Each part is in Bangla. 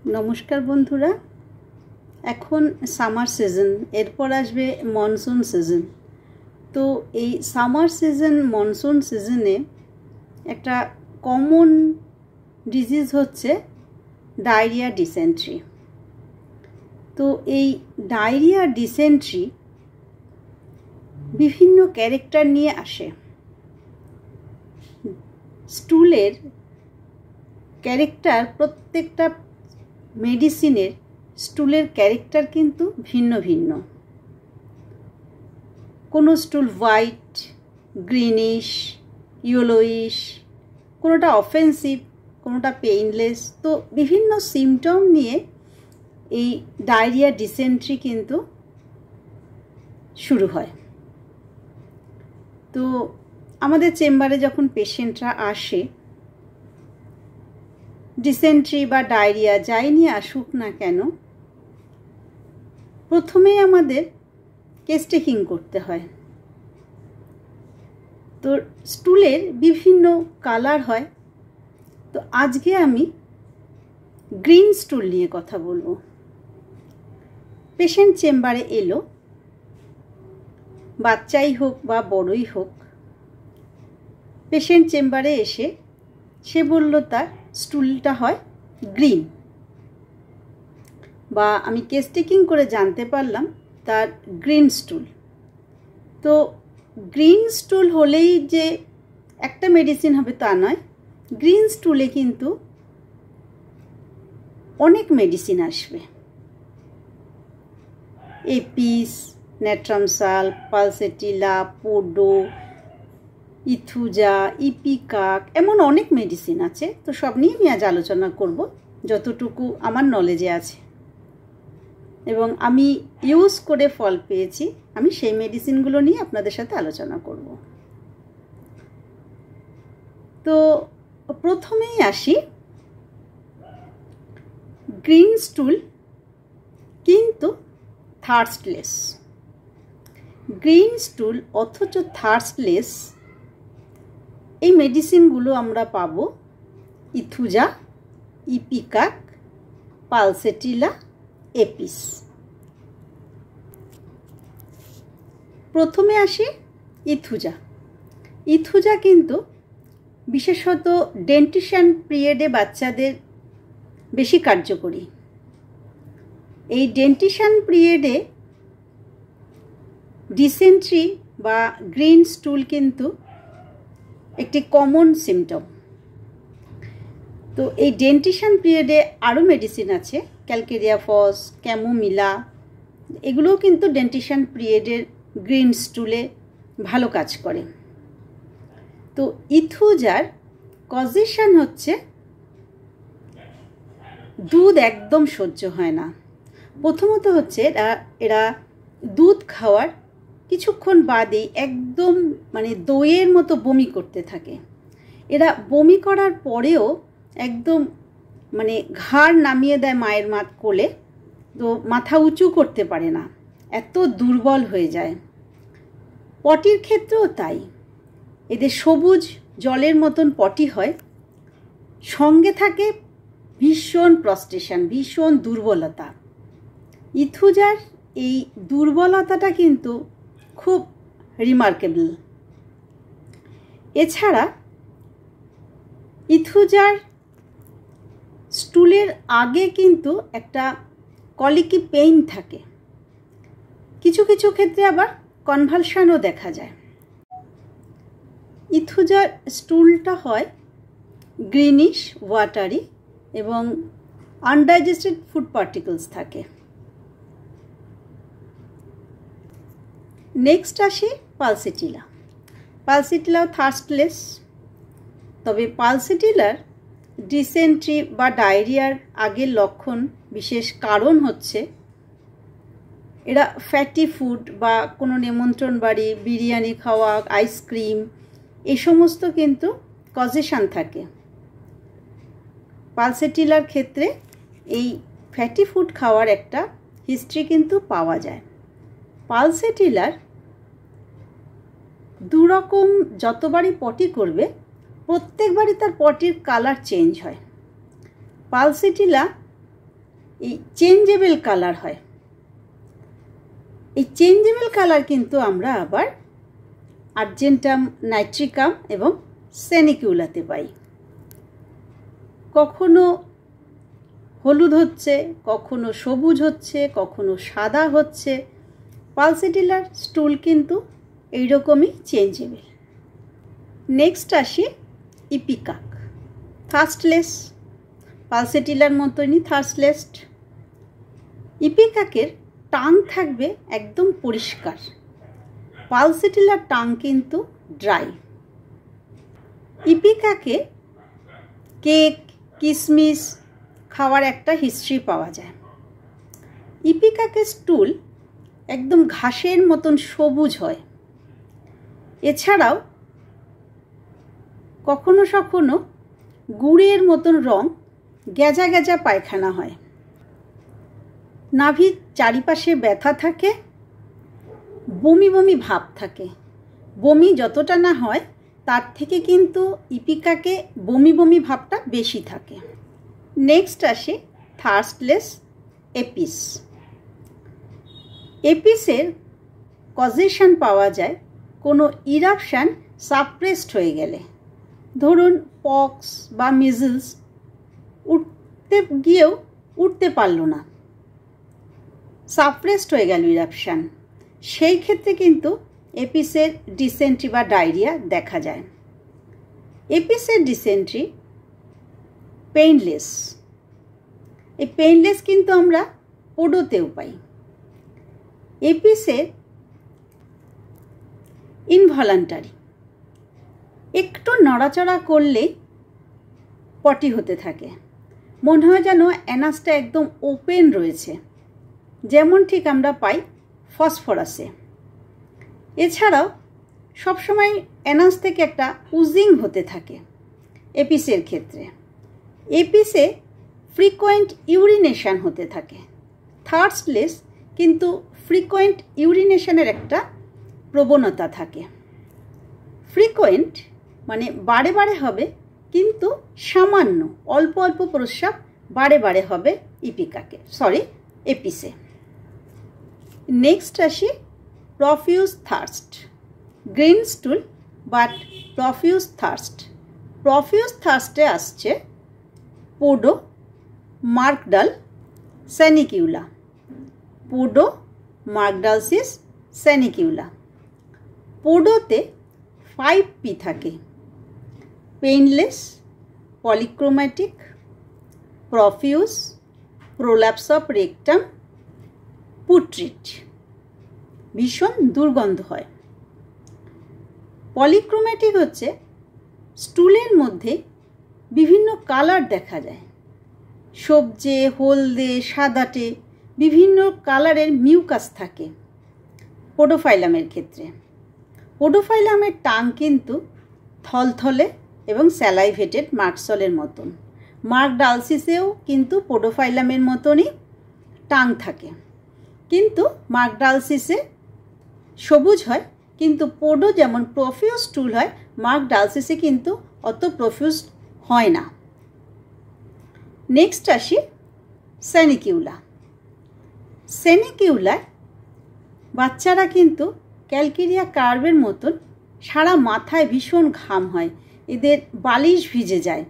नमस्कार बंधुरा एखन सामार सीजन एरपर आसबे मनसून सीजन। तो ये सामार सीजन मनसून सीजने एकटा कमन डिजिज होच्छे डायरिया डिसेंट्री। तो ये डायरिया डिसेंट्री विभिन्न क्यारेक्टार निये आसे। स्टूलेर क्यारेक्टार प्रत्येकटा मेडिसिनेर स्टूलेर क्यारेक्टार किन्तु भिन्न भिन्न। कोनो स्टूल व्हाइट, ग्रीनिश, येलोइश, कोनोटा अफेंसिव, कोनोटा पेइनलेस। तो विभिन्न सिम्पटम निये एई डायरिया डिसेंट्री किन्तु शुरू हय। तो आमादेर चेम्बारे जखन पेशेंटरा आसे डिसेंट्री बा डायरिया जाई निये आसुक ना केन प्रथमेई आमादेर केस टेकिंग करते हय। तो स्टूलेर विभिन्न कालार हय। तो आजके आमी ग्रीन स्टूल निये कथा बोलबो। पेशेंट चेम्बारे एलो, बाच्चाई होक बा बड़ोई होक, पेशेंट चेम्बारे एसे से बोललो तार स्टूलटा हय ग्रीन बा आमी केस टेकिंग करे जानते पारलाम तार ग्रीन स्टूल। तो ग्रीन स्टूल होलेई जे एकटा मेडिसिन हबे ता नय, ग्रीन स्टूले किन्तु अनेक मेडिसिन आसबे। एपिस, नेट्रामसाल, पालसेटिला, पोडो, इथुजा, इपिकाक एमन अनेक मेडिसिन आछे। तो सब निये आमी आज आलोचना करब जतटुकु आमार नलेजे आछे एबं आमी इउज करे फल पेयेछि। आमी सेई मेडिसिनगुलो निये आपनादेर साथे आलोचना करब। तो प्रथमेई आसि ग्रीन स्टूल किन्तु थार्स्टलेस। ग्रीन स्टूल अथच थार्स्टलेस এই মেডিসিনগুলো আমরা পাবো ইথুজা, ইপিকাক, পালসেটিলা, এপিস। প্রথমে আসি ইথুজা। ইথুজা কিন্তু বিশেষত ডেন্টিশন পিরিয়ডে বাচ্চাদের বেশি কার্যকরী। এই ডেন্টিশন পিরিয়ডে ডিসেন্ট্রি বা গ্রিন স্টুল কিন্তু একটি কমন সিমটম। তো এই ডেন্টিশন পিরিয়ডে আরও মেডিসিন আছে, ক্যালকেরিয়া ফস, ক্যামোমিলা, এগুলোও কিন্তু ডেন্টিশন পিরিয়ডের গ্রিন স্টুলে ভালো কাজ করে। তো ইথুজার কজেশন হচ্ছে দুধ একদম সহ্য হয় না। প্রথমত হচ্ছে এরা দুধ খাওয়ার কিছুক্ষণ বাদেই একদম মানে দইয়ের মতো বমি করতে থাকে। এরা বমি করার পরেও একদম মানে ঘাড় নামিয়ে দেয় মায়ের কোলে। তো মাথা উঁচু করতে পারে না, এত দুর্বল হয়ে যায়। পটির ক্ষেত্রেও তাই, এদের সবুজ জলের মতন পটি হয়, সঙ্গে থাকে ভীষণ প্রস্টেশন, ভীষণ দুর্বলতা। ইথুজার এই দুর্বলতাটা কিন্তু খুব রিমার্কেবল। এছাড়া ইথুজার স্টুলের আগে কিন্তু একটা কলিকি পেইন থাকে, কিছু কিছু ক্ষেত্রে আবার কনভালশনও দেখা যায়। ইথুজার স্টুলটা হয় গ্রিনিশ, ওয়াটারি এবং আনডাইজেস্টেড ফুড পার্টিকলস থাকে। নেক্সট আসি পালসেটিলা। পালসেটিলাও থার্স্টলেস, তবে পালসেটিলার ডিসেন্ট্রি বা ডায়রিয়ার আগের লক্ষণ বিশেষ কারণ হচ্ছে এরা ফ্যাটি ফুড বা কোনো নেমন্ত্রণ বাড়ি, বিরিয়ানি খাওয়া, আইসক্রিম এই সমস্ত কিন্তু কজেশন থাকে। পালসেটিলার ক্ষেত্রে এই ফ্যাটি ফুড খাওয়ার একটা হিস্ট্রি কিন্তু পাওয়া যায়। পালসেটিলার দুরকম যতবারই পটি করবে প্রত্যেকবারই তার পটির কালার চেঞ্জ হয়। পালসেটিলা এই চেঞ্জেবল কালার হয়। এই চেঞ্জেবল কালার কিন্তু আমরা আবার আর্জেন্টাম নাইট্রিকাম এবং সেনিকিউলাতে পাই। কখনো হলুদ হচ্ছে, কখনো সবুজ হচ্ছে, কখনো সাদা হচ্ছে। পালসেটিলার স্টুল কিন্তু এইরকমই চেঞ্জেবল। নেক্সট আসি ইপিকাক, থার্স্টলেস, পালসেটিলার মতনই থার্স্টলেস। ইপিকাকের টাং থাকবে একদম পরিষ্কার, পালসেটিলার টাং কিন্তু ড্রাই। ইপিকাকে কেক, কিশমিশ খাওয়ার একটা হিস্ট্রি পাওয়া যায়। ইপিকাকের স্টুল একদম ঘাসের মতন সবুজ হয়। এছাড়াও কখনো কখনো গুড়ের মতন রং, গেজা গেজা পায়খানা হয়। নাভির চারিপাশে ব্যথা থাকে, বমি বমি ভাব থাকে। বমি যতটা না হয় তার থেকে কিন্তু ইপিকাকে বমি বমি ভাবটা বেশি থাকে। নেক্সট আসে থার্স্টলেস এপিস। এপিসের কজেশন পাওয়া যায় কোনো ইরাপশান সাপ্রেসড হয়ে গেলে, ধরুন পক্স বা মিজলস, উঠতে গিয়েও উঠতে পারল না, সাপ্রেসড হয়ে গেল ইরাপশান, সেই ক্ষেত্রে কিন্তু এপিসের ডিসেন্ট্রি বা ডায়রিয়া দেখা যায়। এপিসের ডিসেন্ট্রি পেইনলেস। এই পেইনলেস কিন্তু আমরা পোডোতেও পাই। এপিসের ইনভলান্টারি, একটু নড়াচড়া করলেই পটি হতে থাকে, মনে হয় যেন অ্যানাসটা একদম ওপেন রয়েছে, যেমন ঠিক আমরা পাই ফসফরাসে। এছাড়াও সবসময় অ্যানাস থেকে একটা উজিং হতে থাকে এপিসের ক্ষেত্রে। এপিসে ফ্রিকোয়েন্ট ইউরিনেশন হতে থাকে। থার্স্টলেস কিন্তু ফ্রিকোয়েন্ট ইউরিনেশনের একটা প্রবণতা থাকে। ফ্রিকোয়েন্ট মানে বারে বারে হবে, কিন্তু সামান্য অল্প অল্প প্রস্রাব বারে বারে হবে এপিসে। নেক্সট আসি profuse thirst. Green stool but profuse thirst. Profuse থার্স্টে আসছে পোডো, মার্কডাল, সেনিকিউলা। পোডো, মার্কডালসিস, সেনিকিউলা। পোডোতে 5P থাকে: painless, polychromatic, profuse, prolapse of rectum, putrid. ভীষণ দুর্গন্ধ হয়। পলিক্রোম্যাটিক হচ্ছে স্টুলের মধ্যে বিভিন্ন কালার দেখা যায়, সবজে, হলদে, সাদাটে, বিভিন্ন কালারের মিউকাস থাকে পোডোফাইলামের ক্ষেত্রে। পোডোফাইলামের টাং কিন্তু থলথলে এবং স্যালাইভেটেড মার্কসলের মতন। মার্কডালসিসেও কিন্তু পোডোফাইলামের মতনই টাং থাকে, কিন্তু মার্কডালসিসে সবুজ হয়, কিন্তু পোডো যেমন প্রফিউজ স্টুল হয়, মার্কডালসিসে কিন্তু অত প্রফিউজ হয় না। নেক্সট আসি সেনিকিউলা। সেনিকিউলায় বাচ্চারা কিন্তু ক্যালকেরিয়া কার্ভের মতন সারা মাথায় ভীষণ ঘাম হয়, এদের বালিশ ভিজে যায়,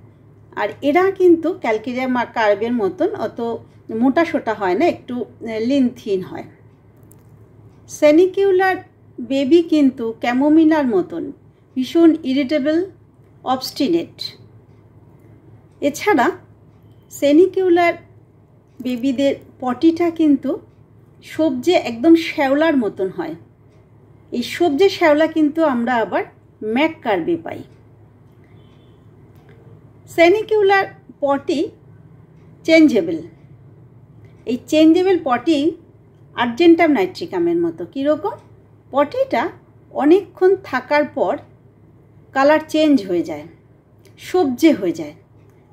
আর এরা কিন্তু ক্যালকেরিয়া কার্ভের মতন অত মোটা সোটা হয় না, একটু লিন থিন হয়। সেনিকিউলার বেবি কিন্তু ক্যামোমিলার মতন ভীষণ ইরিটেবল, অবস্টিনেট। এছাড়া সেনিকিউলার বেবিদের পটিটা কিন্তু সবজে একদম শ্যাওলার মতন হয়। এই সবজে শ্যাওলা কিন্তু আমরা আবার ম্যাক কার্ভে পাই। সেনিকিউলার পটি চেঞ্জেবল। এই চেঞ্জেবল পটি আর্জেন্টাম নাইট্রিকামের মতো। কীরকম? পটিটা অনেকক্ষণ থাকার পর কালার চেঞ্জ হয়ে যায়, সবজে হয়ে যায়,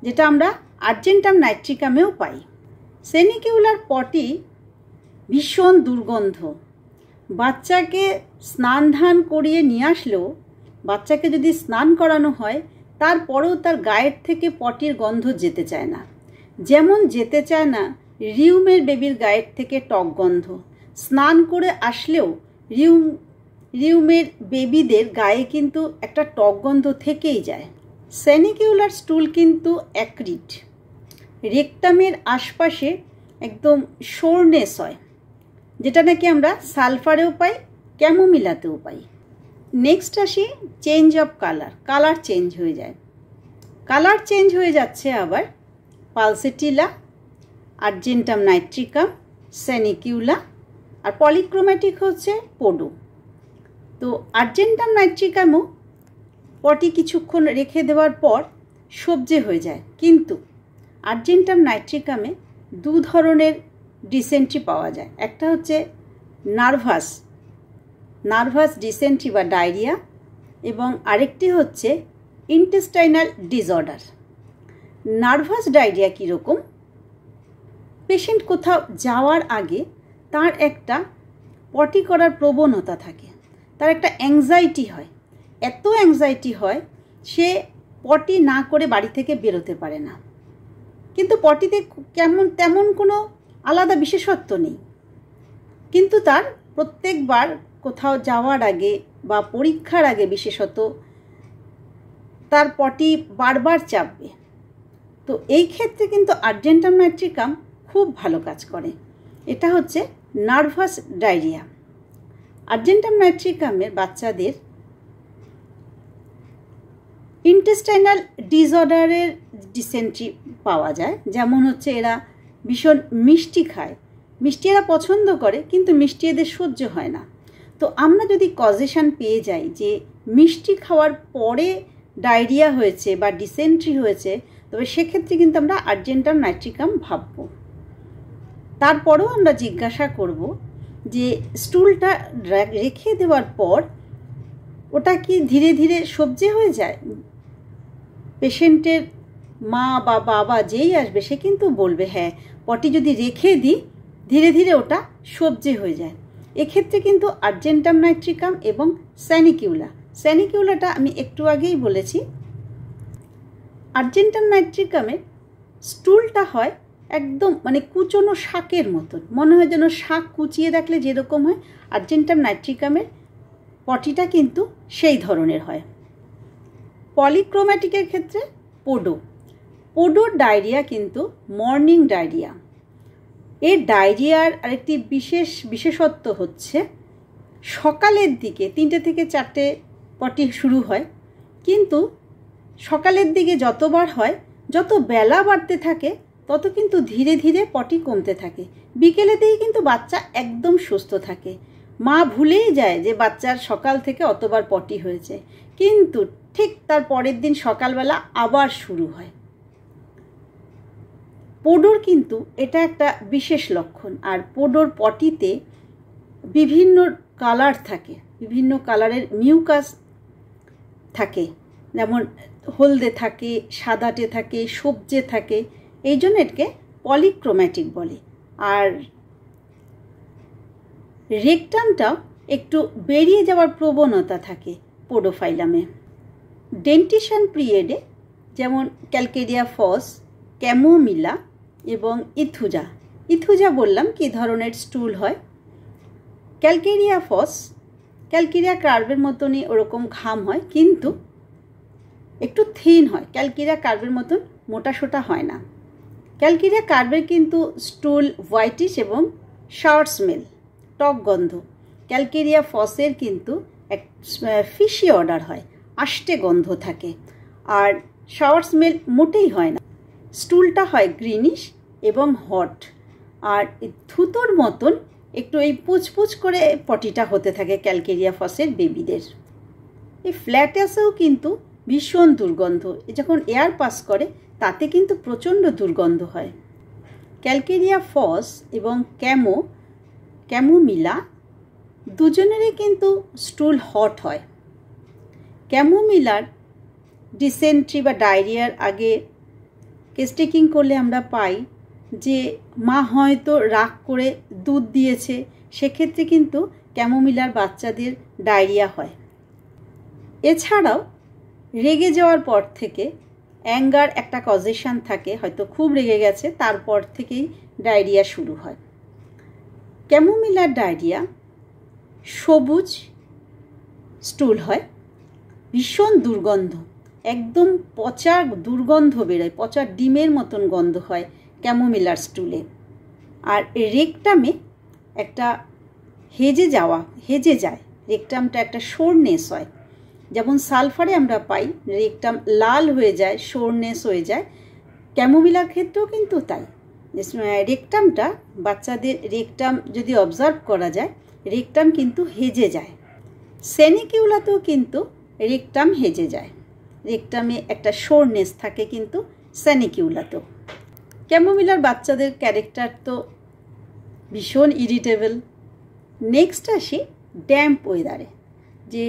যেটা আমরা আর্জেন্টাম নাইট্রিকামেও পাই। সেনিকিউলার পটি ভীষণ দুর্গন্ধ। বাচ্চাকে স্নান ধান করিয়ে নিয়ে আসলেও, বাচ্চাকে যদি স্নান করানো হয় তারপরেও তার গায়ের থেকে পটির গন্ধ যেতে চায় না। যেমন যেতে চায় না রিউমের বেবির গায়ের থেকে টক গন্ধ। স্নান করে আসলেও রিউমের বেবিদের গায়ে কিন্তু একটা টক গন্ধ থেকেই যায়। সেনিকিউলার স্টুল কিন্তু অ্যাক্রিড, রেকটামের আশপাশে একদম সোরনেস হয়, যেটা নাকি আমরা সালফারেও পাই, ক্যামোমিলাতেও পাই। নেক্সট আসি চেঞ্জ অফ কালার চেঞ্জ হয়ে যায়। কালার চেঞ্জ হয়ে যাচ্ছে আবার পালসেটিলা, আর্জেন্টাম নাইট্রিকাম, সেনিকিউলা, আর পলিক্রোম্যাটিক হচ্ছে পোডো। তো আর্জেন্টাম নাইট্রিকামও পটি কিছুক্ষণ রেখে দেওয়ার পর সবজে হয়ে যায়, কিন্তু আর্জেন্টাম নাইট্রিকামে দু ধরনের ডিসেন্ট্রি পাওয়া যায়। একটা হচ্ছে নার্ভাস ডিসেন্ট্রি বা ডায়রিয়া, এবং আরেকটি হচ্ছে ইন্টেস্টাইনাল ডিসঅর্ডার। নার্ভাস ডায়রিয়া কীরকম? পেশেন্ট কোথাও যাওয়ার আগে তার একটা পটি করার প্রবণতা থাকে, তার একটা অ্যাংজাইটি হয়, এত অ্যাংজাইটি হয় সে পটি না করে বাড়ি থেকে বেরোতে পারে না। কিন্তু পটিতে তেমন কোনো আলাদা বিশেষত্ব নেই, কিন্তু তার প্রত্যেকবার কোথাও যাওয়ার আগে বা পরীক্ষার আগে বিশেষত তার পটি বারবার চাপবে। তো এই ক্ষেত্রে কিন্তু আর্জেন্টাম নাইট্রিকাম খুব ভালো কাজ করে। এটা হচ্ছে নার্ভাস ডায়রিয়া। আর্জেন্টাম নাইট্রিকামের বাচ্চাদের ইন্টেস্টাইনাল ডিসঅর্ডারের ডিসেন্ট্রি পাওয়া যায়, যেমন হচ্ছে এরা ভীষণ মিষ্টি খায়, মিষ্টি এরা পছন্দ করে, কিন্তু মিষ্টি এদের সহ্য হয় না। তো আমরা যদি কজেশন পেয়ে যাই যে মিষ্টি খাওয়ার পরে ডায়রিয়া হয়েছে বা ডিসেন্ট্রি হয়েছে, তবে সেক্ষেত্রে কিন্তু আমরা আর্জেন্টাম নাইট্রিকাম ভাবব। তারপরেও আমরা জিজ্ঞাসা করব যে স্টুলটা রেখে দেওয়ার পর ওটা কি ধীরে ধীরে সবজে হয়ে যায়? পেশেন্টের মা বা বাবা যেই আসবে সে কিন্তু বলবে হ্যাঁ, পটি যদি রেখে দিই ধীরে ধীরে ওটা সবজে হয়ে যায়। এক্ষেত্রে কিন্তু আর্জেন্টাম নাইট্রিকাম এবং সেনিকিউলাটা আমি একটু আগেই বলেছি। আর্জেন্টাম নাইট্রিকামের স্টুলটা হয় একদম মানে কুচনো শাকের মতন, মনে হয় যেন শাক কুচিয়ে রাখলে যেরকম হয়, আর্জেন্টাম নাইট্রিকামের পটিটা কিন্তু সেই ধরনের হয়। পলিক্রোম্যাটিকের ক্ষেত্রে পোডোর ডায়রিয়া কিন্তু মর্নিং ডায়রিয়া। এর ডায়রিয়ার আরেকটি বিশেষত্ব হচ্ছে সকালের দিকে 3টে থেকে 4টে পটি শুরু হয়, কিন্তু সকালের দিকে যতবার হয়, যত বেলা বাড়তে থাকে তত কিন্তু ধীরে ধীরে পটি কমতে থাকে। বিকেলেতেই কিন্তু বাচ্চা একদম সুস্থ থাকে, মা ভুলেই যায় যে বাচ্চার সকাল থেকে অতবার পটি হয়েছে, কিন্তু ঠিক তার পরের দিন সকালবেলা আবার শুরু হয়। পোডোর কিন্তু এটা একটা বিশেষ লক্ষণ। আর পোডোর পটিতে বিভিন্ন কালার থাকে, বিভিন্ন কালারের মিউকাস থাকে, যেমন হলদে থাকে, সাদাটে থাকে, সবজে থাকে, এই জন্য এটাকে পলিক্রোম্যাটিক বলে। আর রেকটামটাও একটু বেরিয়ে যাওয়ার প্রবণতা থাকে পোডোফাইলামে। ডেন্টিশন পিরিয়ডে যেমন ক্যালকেরিয়া ফস, ক্যামোমিলা এবং ইথুজা বললাম কি ধরনের স্টুল হয়। ক্যালকেরিয়া ফস ক্যালকেরিয়া কার্ভের মতনই ওরকম ঘাম হয়, কিন্তু একটু থিন হয়, ক্যালকেরিয়া কার্ভের মতন মোটাসোটা হয় না। ক্যালকেরিয়া কার্ভের কিন্তু স্টুল হোয়াইটিশ এবং শাওয়ার স্মেল, টক গন্ধ। ক্যালকেরিয়া ফসের কিন্তু এক ফিশি অর্ডার হয়, আষ্টে গন্ধ থাকে, আর শাওয়ার স্মেল মোটেই হয় না। স্টুলটা হয় গ্রিনিশ এবং হট, আর থুতোর মতন একটু এই পুচপুচ করে পটিটা হতে থাকে ক্যালকেরিয়া ফসের বেবিদের। এই ফ্ল্যাটাসেও কিন্তু ভীষণ দুর্গন্ধ, যখন এয়ার পাস করে তাতে কিন্তু প্রচণ্ড দুর্গন্ধ হয়। ক্যালকেরিয়া ফস এবং ক্যামোমিলা দুজনেরই কিন্তু স্টুল হট হয়। ক্যামোমিলার ডিসেন্ট্রি বা ডায়রিয়ার আগে কেস টেকিং করলে আমরা পাই যে মা হয়তো রাগ করে দুধ দিয়েছে, সেক্ষেত্রে কিন্তু ক্যামোমিলার বাচ্চাদের ডায়রিয়া হয়। এছাড়াও রেগে যাওয়ার পর থেকে অ্যাঙ্গার একটা কজেশন থাকে, হয়তো খুব রেগে গেছে, তারপর থেকেই ডায়রিয়া শুরু হয়। ক্যামোমিলার ডায়রিয়া সবুজ স্টুল হয়, ভীষণ দুর্গন্ধ, একদম পচা দুর্গন্ধ বেরোয়, পচা ডিমের মতন গন্ধ হয় ক্যামোমিলার স্টুলে। আর রেকটামে একটা হেজে যায়, রেকটামটা একটা সোরনেস হয়, যেমন সালফারে আমরা পাই রেকটাম লাল হয়ে যায়, সোরনেস হয়ে যায়, ক্যামোমিলার ক্ষেত্রেও কিন্তু তাই। রেকটামটা, বাচ্চাদের রেকটাম যদি অবজার্ভ করা যায়, রেকটাম কিন্তু হেজে যায়। সেনিকিউলাতেও কিন্তু রেকটাম হেজে যায়, রেকটামে একটা সোরনেস থাকে কিন্তু সেনিকিউলাতেও। ক্যামোমিলার বাচ্চাদের ক্যারেক্টার তো ভীষণ ইরিটেবল। নেক্সট আসি ড্যাম্প ওয়েদারে, যে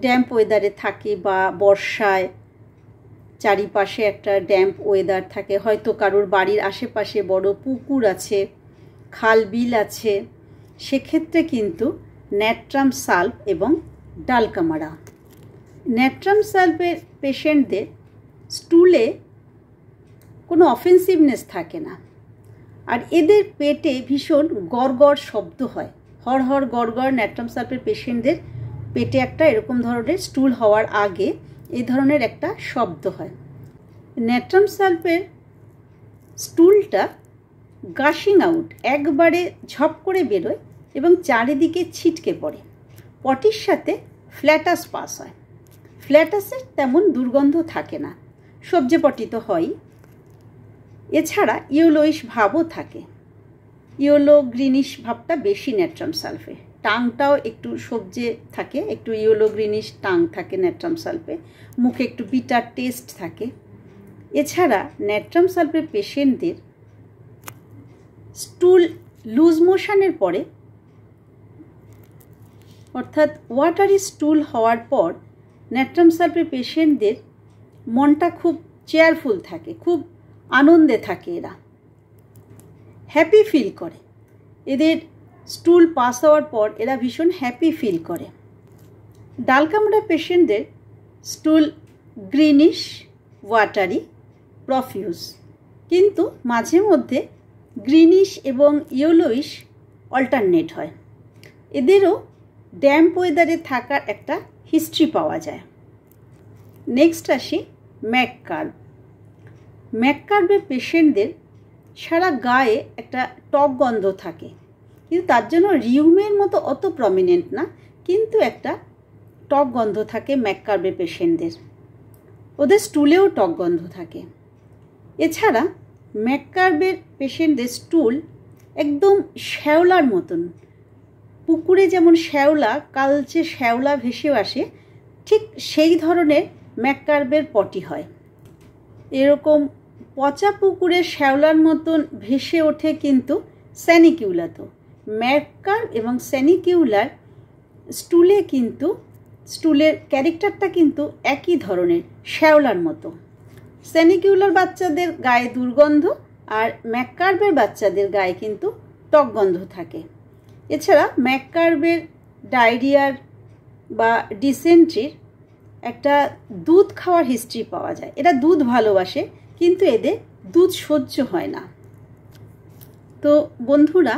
ড্যাম্প ওয়েদারে থাকে বা বর্ষায় চারিপাশে একটা ড্যাম্প ওয়েদার থাকে, হয়তো কারোর বাড়ির আশেপাশে বড় পুকুর আছে, খাল বিল আছে, সেক্ষেত্রে কিন্তু ন্যাট্রাম সাল্প এবং ডালকামারা। ন্যাট্রাম সাল্পের পেশেন্টদের স্টুলে কোনো অফেন্সিভনেস থাকে না, আর এদের পেটে ভীষণ গড়গড় শব্দ হয়, হড়হড় গড়গড়। ন্যাট্রাম সাল্পের পেশেন্টদের পেটে একটা এরকম ধরনের স্টুল হওয়ার আগে এই ধরনের একটা শব্দ হয়। ন্যাট্রাম সাল্পের স্টুলটা গাশিং আউট, একবারে ঝপ করে বেরোয় এবং চারিদিকে ছিটকে পড়ে। পটির সাথে ফ্ল্যাটাস পাস হয়। ফ্ল্যাটাসের তেমন দুর্গন্ধ থাকে না, সবজে পটি তো হয়। এছাড়া ইয়েলোইশ ভাবও থাকে, ইয়েলো গ্রিনিশ ভাবটা বেশি ন্যাট্রাম সালফে। টাংটাও একটু সবজে থাকে, একটু ইয়েলো গ্রিনিশ টাং থাকে ন্যাট্রাম সালফে, মুখে একটু বিটার টেস্ট থাকে। এছাড়া ন্যাট্রাম সালফের পেশেন্টদের স্টুল লুজ মোশনের পরে, অর্থাৎ ওয়াটারি স্টুল হওয়ার পর ন্যাট্রাম সালফের পেশেন্টদের মনটা খুব চেয়ারফুল থাকে, খুব আনন্দে থাকে, এরা হ্যাপি ফিল করে। এদের স্টুল পাস হওয়ার পর এরা ভীষণ হ্যাপি ফিল করে। ডালকামারা পেশেন্টদের স্টুল গ্রিনিশ, ওয়াটারি, প্রফিউজ, কিন্তু মাঝে মধ্যে গ্রিনিশ এবং ইয়েলোইশ অল্টারনেট হয়। এদেরও ড্যাম্প ওয়েদারে থাকার একটা হিস্ট্রি পাওয়া যায়। নেক্সট আসি ম্যাককার্ব। ম্যাককার্বের পেশেন্টদের সারা গায়ে একটা টক গন্ধ থাকে, কিন্তু তার জন্য রিউমের মতো অত প্রমিনেন্ট না, কিন্তু একটা টক গন্ধ থাকে ম্যাককার্বের পেশেন্টদের। ওদের স্টুলেও টক গন্ধ থাকে। এছাড়া ম্যাককার্বের পেশেন্টদের স্টুল একদম শ্যাওলার মতন, পুকুরে যেমন শ্যাওলা, কালচে শ্যাওলা ভেসে আসে, ঠিক সেই ধরনের ম্যাককার্বের পটি হয়। এরকম পচা পুকুরের শ্যাওলার মতন ভেসে ওঠে কিন্তু সেনিকিউলাতেও। ম্যাককার্ব এবং সেনিকিউলার স্টুলে কিন্তু স্টুলের ক্যারেক্টারটা কিন্তু একই ধরনের, শ্যাওলার মতো। সেনিকিউলার বাচ্চাদের গায়ে দুর্গন্ধ, আর ম্যাককার্বের বাচ্চাদের গায়ে কিন্তু টক গন্ধ থাকে। এছাড়া ম্যাককার্বের ডায়রিয়ার বা ডিসেন্ট্রির একটা দুধ খাওয়ার হিস্ট্রি পাওয়া যায়। এরা দুধ ভালোবাসে, কিন্তু এদের দুধ সহ্য হয় না। তো বন্ধুরা,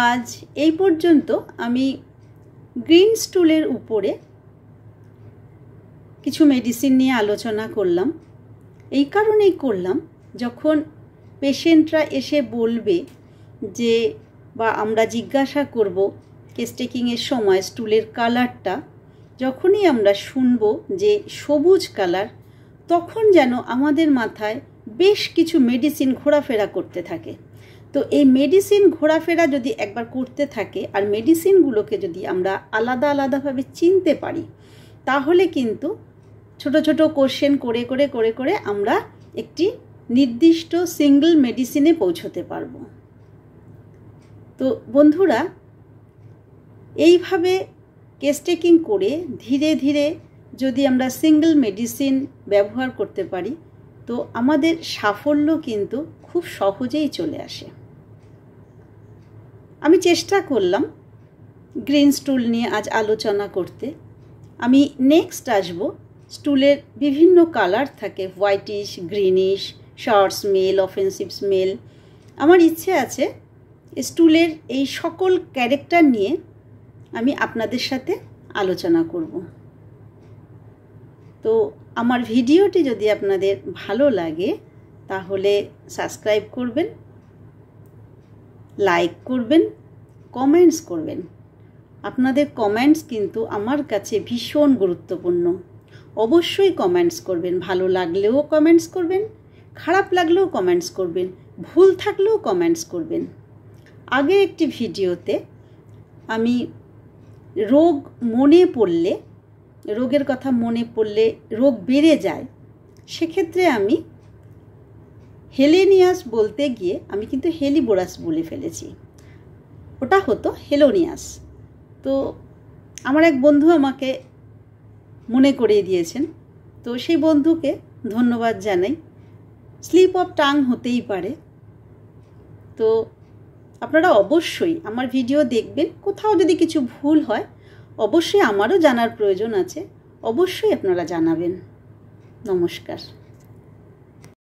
আজ এই পর্যন্ত আমি গ্রিন স্টুলের উপরে কিছু মেডিসিন নিয়ে আলোচনা করলাম। এই কারণেই করলাম, যখন পেশেন্টরা এসে বলবে যে, বা আমরা জিজ্ঞাসা করব কেস টেকিংয়ের সময় স্টুলের কালারটা, যখনই আমরা শুনব যে সবুজ কালার, তখন যেন আমাদের মাথায় বেশ কিছু মেডিসিন ঘোরাফেরা করতে থাকে। তো এই মেডিসিন ঘোরাফেরা যদি একবার করতে থাকে, আর মেডিসিনগুলোকে যদি আমরা আলাদা আলাদাভাবে চিনতে পারি, তাহলে কিন্তু ছোট ছোট কোশ্চেন করে করে করে করে আমরা একটি নির্দিষ্ট সিঙ্গল মেডিসিনে পৌঁছতে পারবো। তো বন্ধুরা, এইভাবে কেস টেকিং করে ধীরে ধীরে যদি আমরা সিঙ্গল মেডিসিন ব্যবহার করতে পারি, তো আমাদের সাফল্য কিন্তু খুব সহজেই চলে আসে। আমি চেষ্টা করলাম গ্রিন স্টুল নিয়ে আজ আলোচনা করতে। আমি নেক্সট আসব, স্টুলের বিভিন্ন কালার থাকে, whitish, greenish, shower smell, offensive smell, আমার ইচ্ছে আছে স্টুলের এই সকল ক্যারেক্টার নিয়ে আমি আপনাদের সাথে আলোচনা করব। তো আমার ভিডিওটি যদি আপনাদের ভালো লাগে তাহলে সাবস্ক্রাইব করবেন, লাইক করবেন, কমেন্টস করবেন। আপনাদের কমেন্টস কিন্তু আমার কাছে ভীষণ গুরুত্বপূর্ণ। অবশ্যই কমেন্টস করবেন, ভালো লাগলেও কমেন্টস করবেন, খারাপ লাগলেও কমেন্টস করবেন, ভুল থাকলেও কমেন্টস করবেন। আগে একটি ভিডিওতে আমি রোগের কথা মনে পড়লে রোগ বেড়ে যায়, সেক্ষেত্রে আমি হেলেনিয়াস বলতে গিয়ে আমি কিন্তু হেলিবোরাস বলে ফেলেছি, ওটা হতো হেলোনিয়াস। তো আমার এক বন্ধু আমাকে মনে করিয়ে দিয়েছেন, তো সেই বন্ধুকে ধন্যবাদ জানাই। স্লিপ অফ টাং হতেই পারে। তো আপনারা অবশ্যই আমার ভিডিও দেখবেন, কোথাও যদি কিছু ভুল হয় অবশ্যই আমারও জানার প্রয়োজন আছে, অবশ্যই আপনারা জানাবেন। নমস্কার।